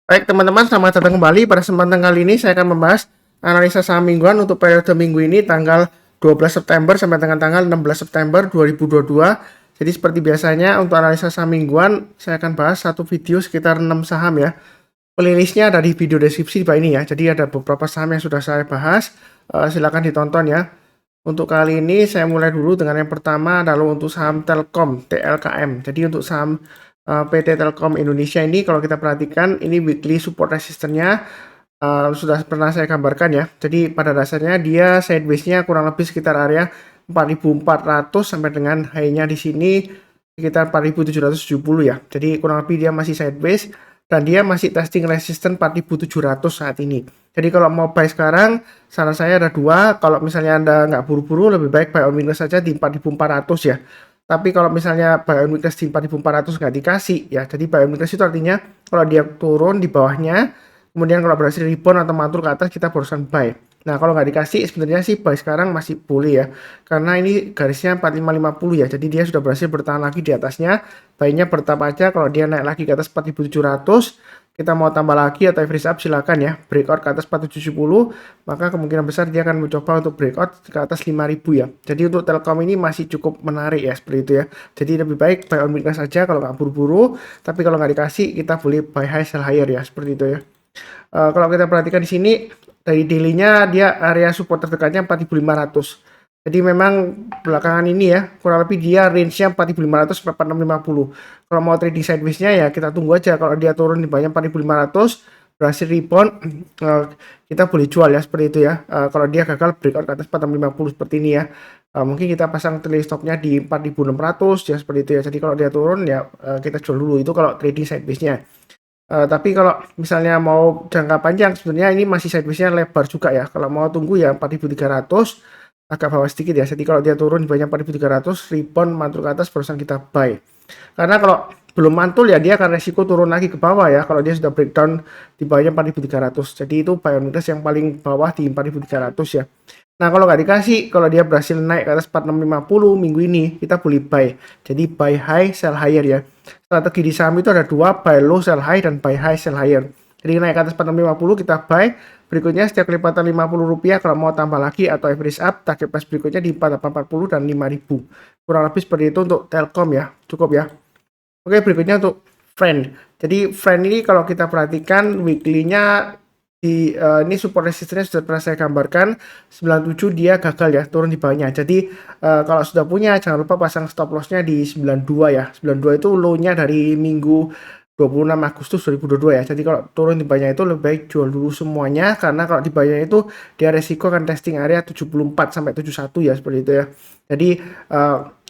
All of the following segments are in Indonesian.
Baik teman-teman, selamat datang kembali. Pada kesempatan kali ini saya akan membahas analisa saham mingguan untuk periode minggu ini tanggal 12 September sampai dengan tanggal 16 September 2022. Jadi seperti biasanya untuk analisa saham mingguan saya akan bahas satu video sekitar 6 saham ya. Playlistnya ada di video deskripsi di bawah ini ya. Jadi ada beberapa saham yang sudah saya bahas. Silakan ditonton ya. Untuk kali ini saya mulai dulu dengan yang pertama adalah untuk saham Telkom TLKM. Jadi untuk saham PT Telkom Indonesia ini kalau kita perhatikan ini weekly support resistance-nya sudah pernah saya gambarkan ya. Jadi pada dasarnya dia sideways-nya kurang lebih sekitar area 4.400 sampai dengan high-nya di sini sekitar 4.770 ya. Jadi kurang lebih dia masih sideways dan dia masih testing resistance 4.700 saat ini. Jadi kalau mau buy sekarang saran saya ada dua. Kalau misalnya Anda nggak buru-buru lebih baik buy on weakness saja di 4.400 ya. Tapi kalau misalnya buy on weakness di 4.400 nggak dikasih ya, jadi buy on weakness itu artinya kalau dia turun di bawahnya, kemudian kalau berhasil rebound atau mantul ke atas kita barusan buy. Nah kalau nggak dikasih sebenarnya sih buy sekarang masih boleh ya, karena ini garisnya 4550 ya, jadi dia sudah berhasil bertahan lagi di atasnya. Buy-nya bertahap aja, kalau dia naik lagi ke atas 4700, kita mau tambah lagi atau average up silakan ya, breakout ke atas 4770, maka kemungkinan besar dia akan mencoba untuk breakout ke atas 5000 ya. Jadi untuk Telkom ini masih cukup menarik ya seperti itu ya. Jadi lebih baik buy on weakness saja kalau nggak buru-buru, tapi kalau nggak dikasih kita boleh buy high sell higher ya seperti itu ya. Kalau kita perhatikan di sini dari daily-nya dia area support terdekatnya 4500. Jadi memang belakangan ini ya kurang lebih dia range-nya 4500 sampai 4650. Kalau mau trading sideways-nya ya kita tunggu aja, kalau dia turun di banyak 4500 berhasil rebound kita boleh jual ya seperti itu ya. Kalau dia gagal breakout ke atas 4650 seperti ini ya, mungkin kita pasang trailing stop-nya di 4600 ya seperti itu ya. Jadi kalau dia turun ya kita jual dulu, itu kalau trading sideways-nya. Tapi kalau misalnya mau jangka panjang sebenarnya ini masih sideways-nya lebar juga ya. Kalau mau tunggu ya 4.300 agak bawah sedikit ya. Jadi kalau dia turun di banyak 4.300 rebound mantul ke atas barusan kita buy. Karena kalau belum mantul ya dia akan resiko turun lagi ke bawah ya kalau dia sudah breakdown di bawahnya 4.300. Jadi itu buy on weakness yang paling bawah di 4.300 ya. Nah kalau nggak dikasih, kalau dia berhasil naik ke atas 4650 minggu ini, kita boleh buy. Jadi buy high, sell higher ya. Strategi di saham itu ada dua, buy low, sell high, dan buy high, sell higher. Jadi naik ke atas 4650 kita buy. Berikutnya setiap kelipatan Rp50 kalau mau tambah lagi atau average up, target price berikutnya di 4840 dan 5000. Kurang lebih seperti itu untuk Telkom ya, cukup ya. Oke, berikutnya untuk Friend. Jadi Friend ini kalau kita perhatikan weekly-nya ini support resistance sudah pernah saya gambarkan 97, dia gagal ya turun di bawahnya. Jadi kalau sudah punya jangan lupa pasang stop loss-nya di 92 ya. 92 itu low-nya dari minggu 26 Agustus 2022 ya. Jadi kalau turun di bawahnya itu lebih baik jual dulu semuanya, karena kalau di bawahnya itu dia resiko akan testing area 74 sampai 71 ya seperti itu ya. Jadi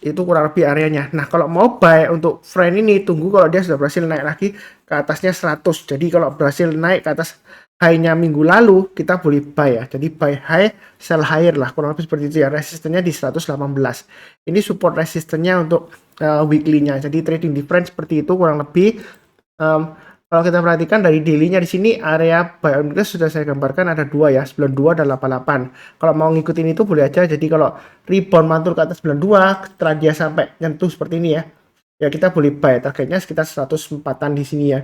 itu kurang lebih areanya. Nah, kalau mau buy untuk Friend ini tunggu kalau dia sudah berhasil naik lagi ke atasnya 100. Jadi kalau berhasil naik ke atas high-nya minggu lalu kita boleh buy ya. Jadi buy high, sell higher lah. Kurang lebih seperti itu ya. Resistennya di 118. Ini support resistennya untuk weekly-nya. Jadi trading difference seperti itu kurang lebih. Kalau kita perhatikan dari daily-nya di sini area buy on weakness sudah saya gambarkan ada dua ya, 92 dan 88. Kalau mau ngikutin itu boleh aja. Jadi kalau rebound mantul ke atas 92 setelah dia sampai nyentuh seperti ini ya, ya kita boleh buy. Targetnya sekitar 104-an di sini ya.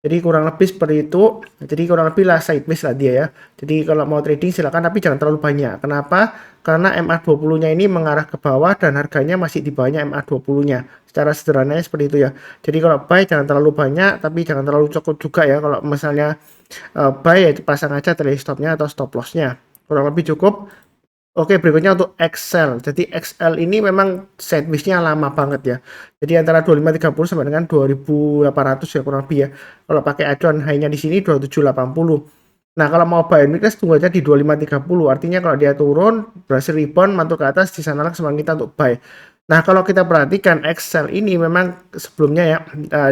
Jadi kurang lebih seperti itu. Jadi kurang lebih lah sideways lah dia ya. Jadi kalau mau trading silakan, tapi jangan terlalu banyak. Kenapa? Karena MA20-nya ini mengarah ke bawah dan harganya masih di bawahnya MA20-nya. Secara sederhananya seperti itu ya. Jadi kalau buy jangan terlalu banyak, tapi jangan terlalu cukup juga ya. Kalau misalnya buy ya pasang aja trailing stop-nya atau stop loss-nya. Kurang lebih cukup. Oke, berikutnya untuk Excel. Jadi Excel ini memang sideways-nya lama banget ya. Jadi antara 2530 sampai dengan 2800 ya kurang lebih ya. Kalau pakai acuan high-nya di sini 2780. Nah, kalau mau buy weakness tunggu aja di 2530. Artinya kalau dia turun, berhasil rebound, mantul ke atas, di sanalah kesempatan kita untuk buy. Nah, kalau kita perhatikan Excel ini memang sebelumnya ya,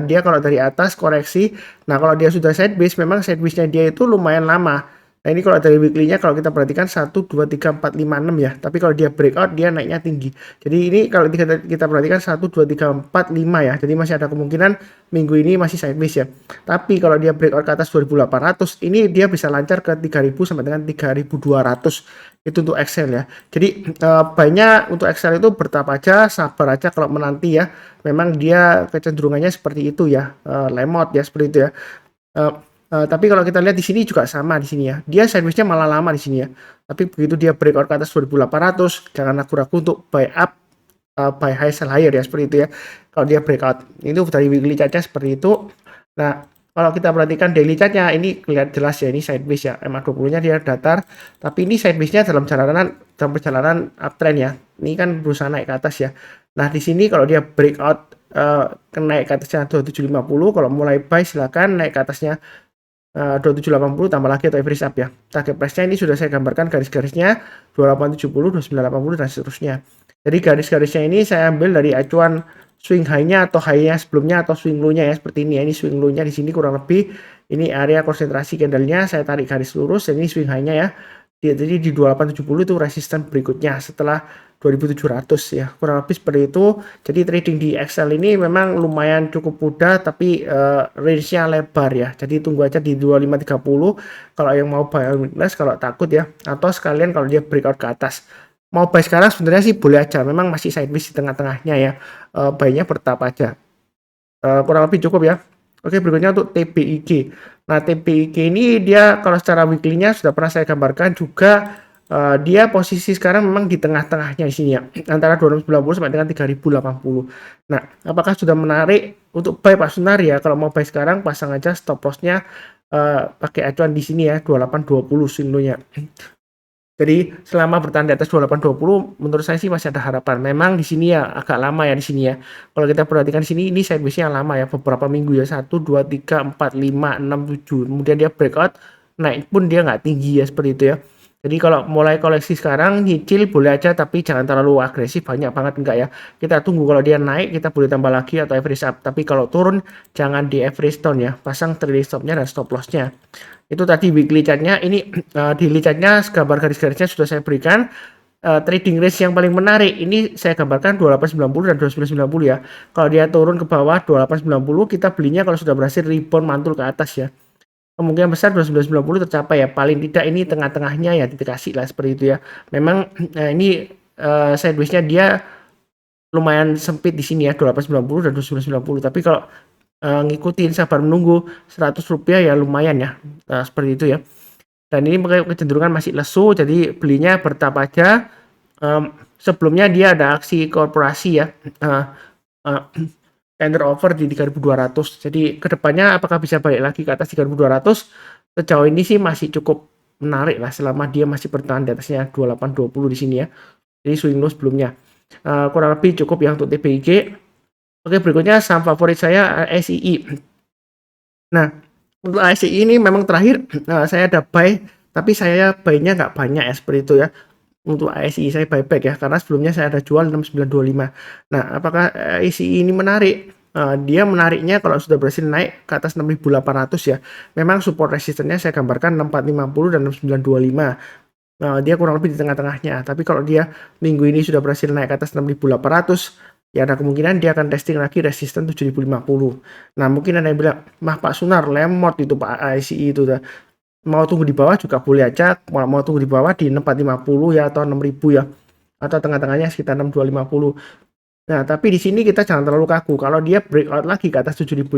dia kalau dari atas koreksi. Nah, kalau dia sudah sideways, memang sideways-nya dia itu lumayan lama. Nah, ini kalau dari weekly-nya kalau kita perhatikan 1, 2, 3, 4, 5, 6 ya. Tapi kalau dia breakout dia naiknya tinggi. Jadi ini kalau kita perhatikan 1, 2, 3, 4, 5 ya. Jadi masih ada kemungkinan minggu ini masih sideways ya. Tapi kalau dia breakout ke atas 2800, ini dia bisa lancar ke 3000 sampai dengan 3200. Itu untuk Excel ya. Jadi banyak untuk Excel itu bertahap aja, sabar aja kalau menanti ya. Memang dia kecenderungannya seperti itu ya. Lemot ya seperti itu ya. Tapi kalau kita lihat di sini juga sama di sini ya. Dia sideways-nya malah lama di sini ya. Tapi begitu dia breakout ke atas 2.800, jangan ragu-ragu untuk buy up, buy high sell higher ya, seperti itu ya. Kalau dia breakout, itu dari weekly chart-nya seperti itu. Nah, kalau kita perhatikan daily chart-nya, ini kelihatan jelas ya, ini sideways ya. MA20-nya dia datar, tapi ini sideways-nya dalam perjalanan uptrend ya. Ini kan berusaha naik ke atas ya. Nah, di sini kalau dia breakout naik ke atasnya 2750, kalau mulai buy silakan naik ke atasnya 2780 tambah lagi atau average up ya. Target price-nya ini sudah saya gambarkan garis-garisnya 2870, 2980 dan seterusnya. Jadi garis-garisnya ini saya ambil dari acuan swing high-nya atau high-nya sebelumnya atau swing low-nya ya, seperti ini ya. Ini swing low-nya di sini kurang lebih ini area konsentrasi candle-nya, saya tarik garis lurus dan ini swing high-nya ya. Jadi di 2870 itu resisten berikutnya setelah 2700 ya, kurang lebih seperti itu. Jadi trading di Excel ini memang lumayan cukup mudah, tapi range-nya lebar ya. Jadi tunggu aja di 2530 kalau yang mau buy on weakness, kalau takut ya, atau sekalian kalau dia breakout ke atas. Mau buy sekarang sebenarnya sih boleh aja, memang masih sideways di tengah-tengahnya ya. Buy-nya bertahap aja. Kurang lebih cukup ya. Oke, berikutnya untuk TPIG. Nah, TPIG ini dia kalau secara weekly-nya sudah pernah saya gambarkan juga. Dia posisi sekarang memang di tengah-tengahnya di sini ya, antara 290 sampai dengan 3080. Nah, apakah sudah menarik untuk buy Pak Sunar ya? Kalau mau buy sekarang pasang aja stop loss-nya pakai acuan di sini ya, 2820 swing low-nya. Jadi selama bertahan di atas 2820 menurut saya sih masih ada harapan. Memang di sini ya agak lama ya di sini ya. Kalau kita perhatikan di sini ini sideways-nya lama ya, beberapa minggu ya. 1 2 3 4 5 6 7. Kemudian dia breakout, naik pun dia nggak tinggi ya, seperti itu ya. Jadi kalau mulai koleksi sekarang nyicil boleh aja, tapi jangan terlalu agresif, banyak banget enggak ya. Kita tunggu kalau dia naik kita boleh tambah lagi atau average up. Tapi kalau turun jangan di average down ya. Pasang trailing stop-nya dan stop loss-nya. Itu tadi weekly chart-nya. Ini daily chart-nya gambar garis-garisnya sudah saya berikan. Trading range yang paling menarik ini saya gambarkan 2890 dan 2990 ya. Kalau dia turun ke bawah 2890 kita belinya kalau sudah berhasil rebound mantul ke atas ya. Kemungkinan besar 2990 tercapai ya. Paling tidak ini tengah-tengahnya ya dikasih lah, seperti itu ya. Memang ini sideways-nya dia lumayan sempit di sini ya, 2890 dan 2990. Tapi kalau ngikutin sabar menunggu 100 rupiah ya lumayan ya, seperti itu ya. Dan ini kecenderungan masih lesu, jadi belinya bertahap aja. Sebelumnya dia ada aksi korporasi ya, tender offer di 3.200. Jadi kedepannya apakah bisa balik lagi ke atas 3.200? Sejauh ini sih masih cukup menarik lah selama dia masih bertahan di atasnya 2820 di sini ya. Jadi swing low sebelumnya. Kurang lebih cukup ya untuk TPIG. Oke, berikutnya saham favorit saya ASII. Nah, untuk ASII ini memang terakhir saya ada buy, tapi saya buy-nya nggak banyak ya, seperti itu ya. Untuk ASII saya buyback ya, karena sebelumnya saya ada jual 6925. Nah, apakah ASII ini menarik? Dia menariknya kalau sudah berhasil naik ke atas 6.800 ya. Memang support resistennya saya gambarkan 6450 dan 6925. Dia kurang lebih di tengah-tengahnya. Tapi kalau dia minggu ini sudah berhasil naik ke atas 6.800, ya ada kemungkinan dia akan testing lagi resisten 7.050. Nah, mungkin ada yang bilang, mah Pak Sunar lemot itu Pak ASI itu dah. Mau tunggu di bawah juga boleh aja, mau tunggu di bawah di 450 ya atau 6.000 ya. Atau tengah-tengahnya sekitar 6250. Nah, tapi di sini kita jangan terlalu kaku. Kalau dia breakout lagi ke atas 7.050,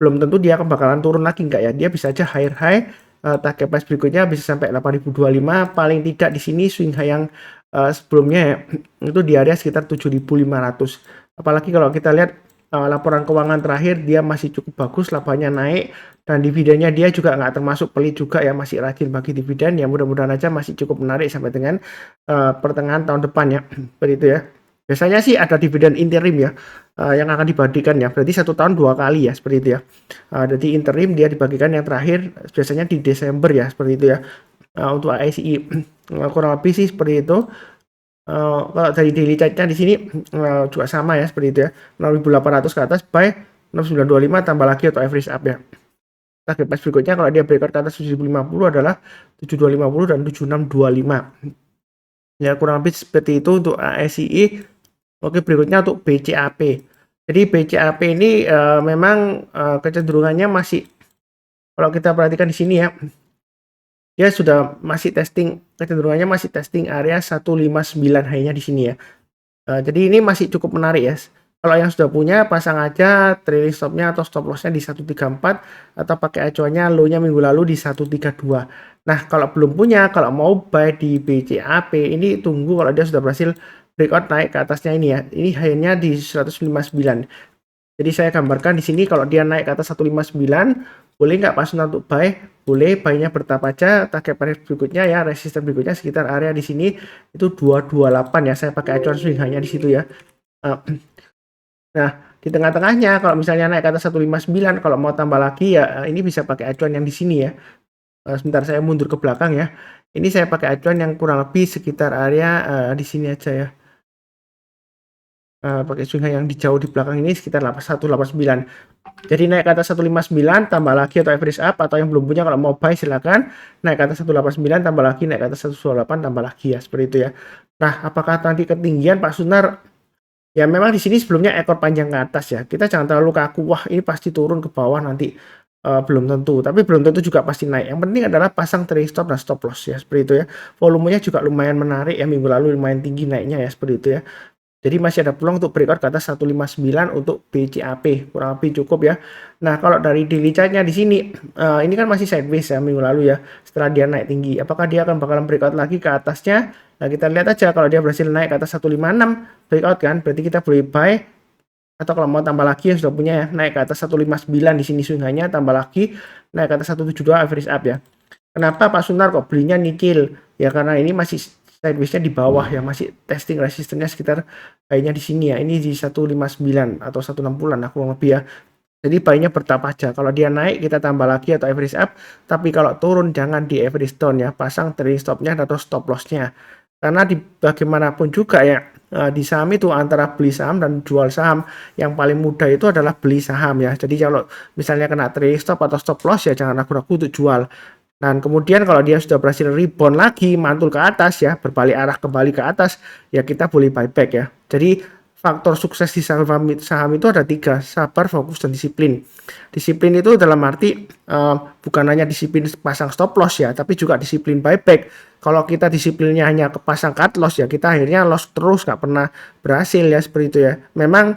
belum tentu dia akan bakalan turun lagi enggak ya. Dia bisa aja higher high, target price berikutnya bisa sampai 8.025. Paling tidak di sini swing high yang sebelumnya ya, itu di area sekitar 7.500. Apalagi kalau kita lihat laporan keuangan terakhir dia masih cukup bagus, labanya naik dan dividennya dia juga nggak termasuk pelit juga ya, masih rajin bagi dividen ya. Mudah-mudahan aja masih cukup menarik sampai dengan pertengahan tahun depan ya, seperti itu ya. Biasanya sih ada dividen interim ya, yang akan dibagikan ya, berarti 1 tahun 2 kali ya, seperti itu ya. Jadi interim dia dibagikan yang terakhir biasanya di Desember ya, seperti itu ya. Untuk ASI kurang lebih sih seperti itu. Kalau dari daily chart-nya di sini juga sama ya, seperti itu ya. 6.800 ke atas buy, 6925 tambah lagi atau average up ya. Target price berikutnya kalau dia breakout ke atas 7.050 adalah 7250 dan 7625. Ya kurang lebih seperti itu untuk ASI. Oke, berikutnya untuk BCAP. Jadi BCAP ini memang kecenderungannya masih, kalau kita perhatikan di sini ya, dia sudah masih testing, kecenderungannya masih testing area 159 high-nya di sini ya. Jadi ini masih cukup menarik ya. Kalau yang sudah punya, pasang aja trailing stopnya atau stop lossnya di 134 atau pakai acuannya low-nya minggu lalu di 132. Nah, kalau belum punya, kalau mau buy di BCAP, ini tunggu kalau dia sudah berhasil breakout naik ke atasnya ini ya. Ini high-nya di 159. Jadi saya gambarkan di sini kalau dia naik ke atas 159, boleh nggak Pak Sunat untuk buy? Boleh, buy-nya bertahap aja. Target price berikutnya ya, resisten berikutnya sekitar area di sini itu 228 ya. Saya pakai acuan swing hanya di situ ya. Nah, di tengah-tengahnya kalau misalnya naik ke atas 159, kalau mau tambah lagi ya ini bisa pakai acuan yang di sini ya. Sebentar saya mundur ke belakang ya. Ini saya pakai acuan yang kurang lebih sekitar area di sini aja ya. Pakai swing yang di jauh di belakang ini sekitar 189. Jadi naik ke atas 159 tambah lagi atau average up, atau yang belum punya kalau mau buy silakan naik ke atas 189 tambah lagi, naik ke atas 128 tambah lagi ya, seperti itu ya. Nah, apakah nanti ketinggian Pak Sunar? Ya memang di sini sebelumnya ekor panjang ke atas ya. Kita jangan terlalu kaku, wah ini pasti turun ke bawah nanti. Belum tentu, tapi belum tentu juga pasti naik. Yang penting adalah pasang trailing stop dan stop loss ya, seperti itu ya. Volumenya juga lumayan menarik ya, minggu lalu lumayan tinggi naiknya ya, seperti itu ya. Jadi masih ada peluang untuk breakout ke atas 159 untuk BCAP, kurang lebih cukup ya. Nah, kalau dari daily chart-nya di sini, ini kan masih sideways ya minggu lalu ya, setelah dia naik tinggi. Apakah dia akan bakalan breakout lagi ke atasnya? Nah, kita lihat aja kalau dia berhasil naik ke atas 156, breakout kan, berarti kita boleh buy. Atau kalau mau tambah lagi yang sudah punya ya, naik ke atas 159 di sini swing-nya, tambah lagi naik ke atas 172 average up ya. Kenapa Pak Sunar kok belinya nikil? Ya karena ini masih sideways-nya di bawah ya, masih testing resistennya sekitar kayaknya di sini ya. Ini di 159 atau 160-an lah kurang lebih ya. Jadi buy-nya bertahap aja. Kalau dia naik kita tambah lagi atau average up, tapi kalau turun jangan di average down ya. Pasang trailing stop-nya atau stop loss-nya. Karena di bagaimanapun juga ya, di saham itu antara beli saham dan jual saham yang paling mudah itu adalah beli saham ya. Jadi kalau misalnya kena trailing stop atau stop loss ya jangan ragu-ragu untuk jual. Dan kemudian kalau dia sudah berhasil rebound lagi, mantul ke atas ya, berbalik arah kembali ke atas, ya kita boleh buyback ya. Jadi faktor sukses di saham itu ada 3, sabar, fokus, dan disiplin. Disiplin itu dalam arti bukan hanya disiplin pasang stop loss ya, tapi juga disiplin buyback. Kalau kita disiplinnya hanya ke pasang cut loss ya, kita akhirnya loss terus, nggak pernah berhasil ya, seperti itu ya. Memang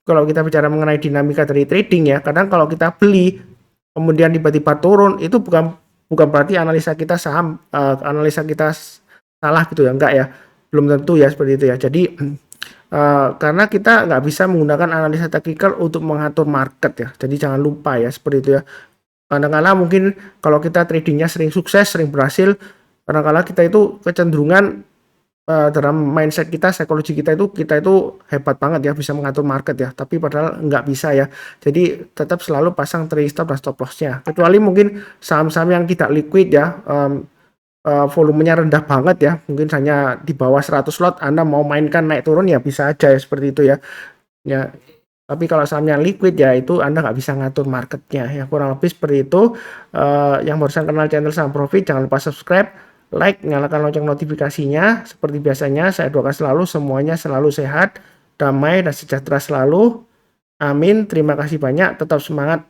kalau kita bicara mengenai dinamika dari trading ya, kadang kalau kita beli, kemudian tiba-tiba turun, itu bukan berarti analisa kita analisa kita salah gitu ya, enggak ya, belum tentu ya seperti itu ya. Jadi karena kita nggak bisa menggunakan analisa teknikal untuk mengatur market ya, jadi jangan lupa ya seperti itu ya. Kadang-kadang mungkin kalau kita tradingnya sering sukses, sering berhasil, kadang-kadang kita itu kecenderungan dalam mindset kita, psikologi kita itu hebat banget ya, bisa mengatur market ya, tapi padahal nggak bisa ya. Jadi tetap selalu pasang trailing stop dan stop loss-nya, kecuali mungkin saham-saham yang tidak liquid ya, volumenya rendah banget ya, mungkin hanya di bawah 100 lot, Anda mau mainkan naik turun ya bisa aja ya, seperti itu ya. Ya, tapi kalau sahamnya liquid ya itu Anda nggak bisa ngatur marketnya ya, kurang lebih seperti itu. Yang barusan kenal channel Saham Profit, jangan lupa subscribe, like, nyalakan lonceng notifikasinya. Seperti biasanya saya doakan selalu semuanya selalu sehat, damai, dan sejahtera selalu. Amin. Terima kasih banyak, tetap semangat.